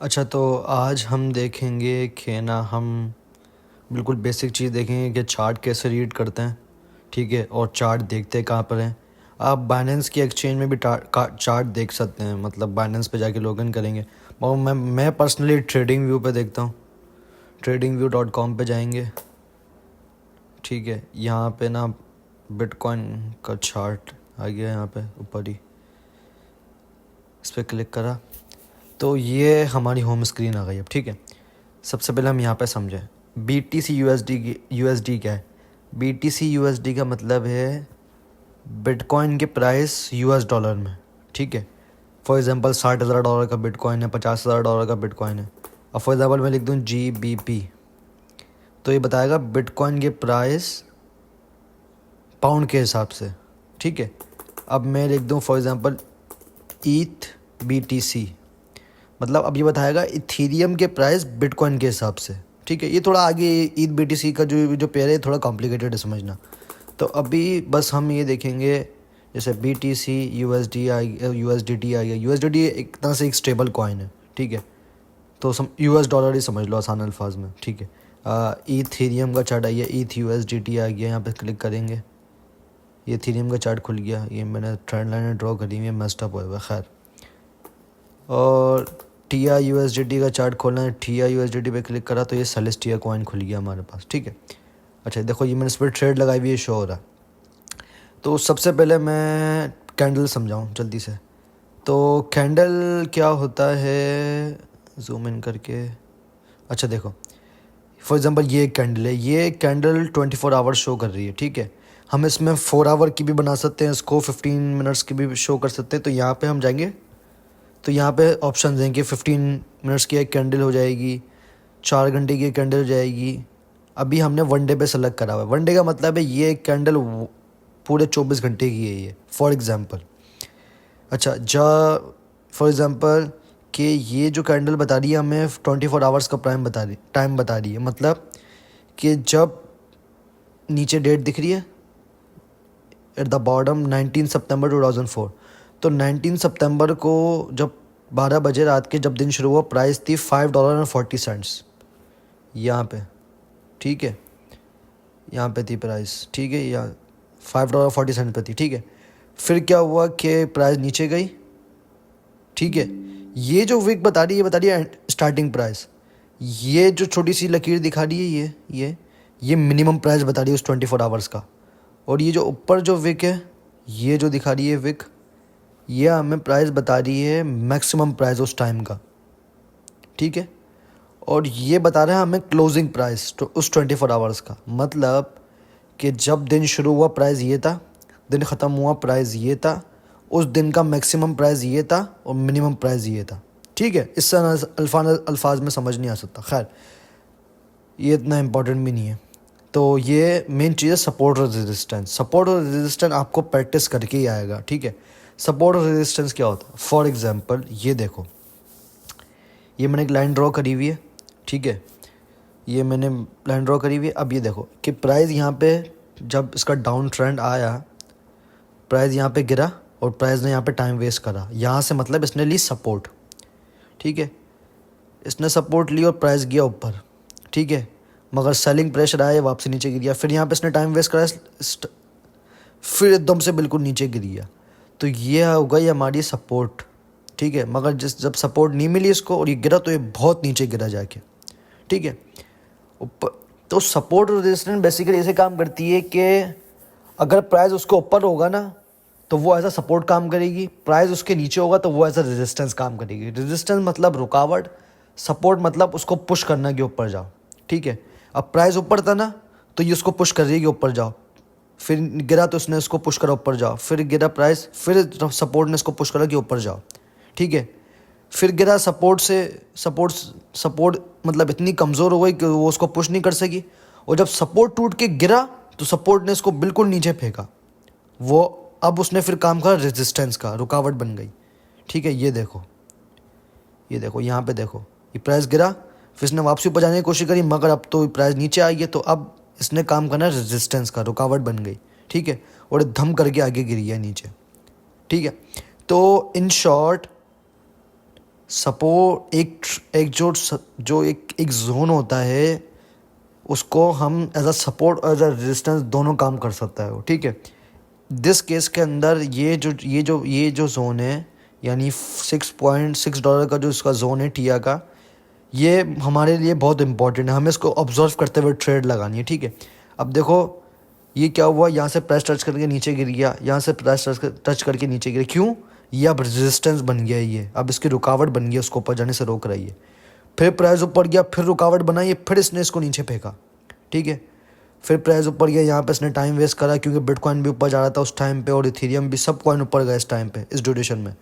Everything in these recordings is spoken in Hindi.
अच्छा, तो आज हम देखेंगे कि ना हम बिल्कुल बेसिक चीज़ देखेंगे कि चार्ट कैसे रीड करते हैं। ठीक है, और चार्ट देखते कहाँ पर हैं। आप बाइनेंस की एक्सचेंज में भी चार्ट देख सकते हैं, मतलब बाइनेंस पे जाके लॉगिन करेंगे। और मैं पर्सनली ट्रेडिंग व्यू पे देखता हूँ। tradingview.com पे जाएंगे। ठीक है, यहाँ पे ना बिटकॉइन का चार्ट आ गया, यहाँ पे ऊपर ही इस पर क्लिक करा तो ये हमारी होम स्क्रीन आ गई। अब ठीक है, सबसे पहले हम यहाँ पे समझें BTC USD क्या है। BTC USD का मतलब है बिटकॉइन के प्राइस US डॉलर में। ठीक है, फॉर एग्जांपल $60,000 का बिटकॉइन है, $50,000 का बिटकॉइन है। अब फॉर एग्जांपल मैं लिख दूँ GBP, तो ये बताएगा बिटकॉइन के प्राइस पाउंड के हिसाब से। ठीक है, अब मैं लिख दूँ फॉर एग्जांपल ETH BTC, मतलब अब ये बताएगा इथीरियम के प्राइस बिटकॉइन के हिसाब से। ठीक है, ये थोड़ा आगे ETH BTC का जो पेयर है थोड़ा कॉम्प्लिकेटेड है समझना। तो अभी बस हम ये देखेंगे, जैसे BTC USD आ गया, USDT आ गया। USDT एक तरह से एक स्टेबल कॉइन है। ठीक है, तो US डॉलर ही समझ लो आसान अल्फाज में। ठीक है, इथीरियम का चार्ट आ गया, ETH USDT आ गया। यहाँ पे क्लिक करेंगे, ये इथीरियम का चार्ट खुल गया। ये मैंने ट्रेंड लाइन ड्रॉ करी हुई है, मस्ट अप हुआ खैर। और TR USDT का चार्ट खोलना है, TR USDT पे क्लिक करा तो ये सेलेस्टिया कॉइन खुल गया हमारे पास। ठीक है, अच्छा देखो ये मैंने इस पर ट्रेड लगाई हुई है, शो हो रहा है। तो सबसे पहले मैं कैंडल समझाऊँ जल्दी से। तो कैंडल क्या होता है, जूम इन करके। अच्छा देखो, फॉर एग्जांपल ये एक कैंडल है, ये कैंडल 24 आवर शो कर रही है। ठीक है, हम इसमें 4 आवर की भी बना सकते हैं, इसको 15 मिनट्स की भी शो कर सकते हैं। तो यहाँ पे हम जाएंगे तो यहाँ पे ऑप्शन हैं कि 15 मिनट्स की एक कैंडल हो जाएगी, 4 घंटे की एक कैंडल हो जाएगी। अभी हमने 1 डे पे सेलेक्ट करा हुआ है। 1 डे का मतलब है ये एक कैंडल पूरे 24 घंटे की है ये, फॉर एग्ज़ाम्पल। अच्छा फॉर एग्ज़ाम्पल कि ये जो कैंडल बता रही है हमें 24 आवर्स का टाइम बता रही है। मतलब कि जब नीचे डेट दिख रही है एट द बॉटम 19 सितंबर 2004, तो 19 सितंबर को जब 12 बजे रात के जब दिन शुरू हुआ, प्राइस थी $5.40 यहाँ पे। ठीक है, यहाँ पे थी प्राइस। ठीक है, यहाँ $5.40 पे थी। ठीक है, फिर क्या हुआ कि प्राइस नीचे गई। ठीक है, ये जो विक बता रही है, ये बता रही है स्टार्टिंग प्राइस। ये जो छोटी सी लकीर दिखा रही है, ये मिनिमम प्राइस बता रही है उस 24 आवर्स का। और ये जो ऊपर जो विक है, ये जो दिखा रही है विक, ये हमें प्राइस बता रही है मैक्सिमम प्राइस उस टाइम का। ठीक है, और ये बता रहा है हमें क्लोजिंग प्राइस तो उस 24 आवर्स का। मतलब कि जब दिन शुरू हुआ प्राइस ये था, दिन ख़त्म हुआ प्राइस ये था, उस दिन का मैक्सिमम प्राइस ये था और मिनिमम प्राइस ये था। ठीक है, इससे अल्फाज में समझ नहीं आ सकता। खैर, ये इतना इम्पोर्टेंट भी नहीं है। तो ये मेन चीज़ है सपोर्ट और रेजिस्टेंस। सपोर्ट और रेजिस्टेंस आपको प्रैक्टिस करके ही आएगा। ठीक है, सपोर्ट और रेजिस्टेंस क्या होता है, फॉर एग्जांपल ये देखो, ये मैंने एक लाइन ड्रॉ करी हुई है। ठीक है, ये मैंने लाइन ड्रॉ करी हुई है। अब ये देखो कि प्राइस यहाँ पे जब इसका डाउन ट्रेंड आया, प्राइस यहाँ पे गिरा और प्राइस ने यहाँ पे टाइम वेस्ट करा। यहाँ से मतलब इसने ली सपोर्ट। ठीक है, इसने सपोर्ट ली और प्राइस गया ऊपर। ठीक है, मगर सेलिंग प्रेशर आया, वापसी नीचे गिर गया। फिर यहाँ पे इसने टाइम वेस्ट करा, फिर एकदम से बिल्कुल नीचे गिर गया। तो ये होगा ये हमारी सपोर्ट। ठीक है, मगर जब सपोर्ट नहीं मिली इसको और ये गिरा, तो ये बहुत नीचे गिरा जाके। ठीक है, ऊपर। तो सपोर्ट और रेजिस्टेंस बेसिकली ऐसे काम करती है कि अगर प्राइस उसके ऊपर होगा ना तो वो एज अ सपोर्ट काम करेगी, प्राइस उसके नीचे होगा तो वो एज अ रेजिस्टेंस काम करेगी। रेजिस्टेंस मतलब रुकावट, सपोर्ट मतलब उसको पुश करना कि ऊपर जाओ। ठीक है, अब प्राइस ऊपर था ना तो ये उसको पुश कर रही है कि ऊपर जाओ। फिर गिरा तो उसने इसको पुश करा ऊपर जाओ। फिर गिरा प्राइस, फिर सपोर्ट ने इसको पुश करा कि ऊपर जाओ। ठीक है, फिर गिरा सपोर्ट मतलब इतनी कमज़ोर हो गई कि वो उसको पुश नहीं कर सकी। और जब सपोर्ट टूट के गिरा तो सपोर्ट ने इसको बिल्कुल नीचे फेंका। वो अब उसने फिर काम करा रेजिस्टेंस का, रुकावट बन गई। ठीक है, ये देखो यहाँ पे देखो, ये प्राइस गिरा, फिर इसने वापसी ऊपर जाने की कोशिश करी, मगर अब तो प्राइस नीचे आई है। तो अब इसने काम करना रेजिस्टेंस का, रुकावट बन गई। ठीक है, और धम करके आगे गिरी है नीचे। ठीक है, तो इन शॉर्ट सपोर्ट एक एक जो एक जोन होता है उसको हम एज अ सपोर्ट और एज अ रेजिस्टेंस दोनों काम कर सकता है वो, ठीक है। दिस केस के अंदर ये जो जोन है, यानी $6.6 का जो इसका जोन है टिया का, ये हमारे लिए बहुत इंपॉर्टेंट है। हमें इसको ऑब्जर्व करते हुए ट्रेड लगानी है, ठीक है। अब देखो ये क्या हुआ, यहाँ से प्राइस टच करके नीचे गिर गया, यहाँ से प्राइस टच करके नीचे गिरा। क्यों? ये अब रेजिस्टेंस बन गया, ये अब इसकी रुकावट बन गई, उसको ऊपर जाने से रोक रही है। फिर प्राइस ऊपर गया, फिर रुकावट बनाई, फिर इसने इसको नीचे फेंका, ठीक है। फिर प्राइस ऊपर गया, यहाँ पे इसने टाइम वेस्ट करा क्योंकि बिटकॉइन भी ऊपर जा रहा था उस टाइम पे और इथेरियम भी, सब कॉइन ऊपर गया इस टाइम पे, इस ड्यूरेशन में,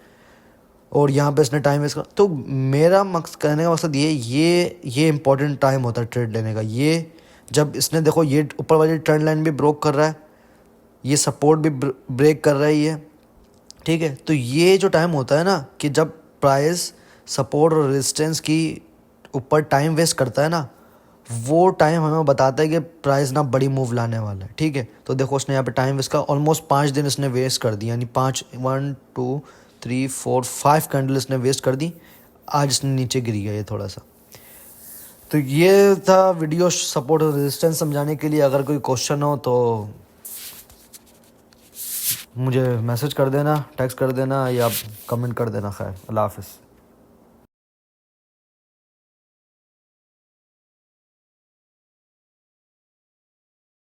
और यहाँ पे इसने टाइम वेस्ट करा। तो मेरा कहने का मकसद ये इंपॉर्टेंट टाइम होता है ट्रेड लेने का। ये जब इसने देखो ये ऊपर वाली ट्रेंड लाइन भी ब्रोक कर रहा है, ये सपोर्ट भी ब्रेक कर रही है, ठीक है। तो ये जो टाइम होता है ना कि जब प्राइस सपोर्ट और रेजिस्टेंस की ऊपर टाइम वेस्ट करता है ना, वो टाइम हमें बताता है कि प्राइस ना बड़ी मूव लाने वाला है, ठीक है। तो देखो उसने यहाँ पे टाइम वेस्ट का ऑलमोस्ट 5 दिन इसने वेस्ट कर दी, यानी 1 2 3 4 5 कैंडल इसने वेस्ट कर दी। आज इसने नीचे गिरी गया ये थोड़ा सा। तो ये था वीडियो सपोर्ट और रेजिस्टेंस समझाने के लिए। अगर कोई क्वेश्चन हो तो मुझे मैसेज कर देना, टेक्स्ट कर देना या कमेंट कर देना। खैर, अल्लाह हाफिज़।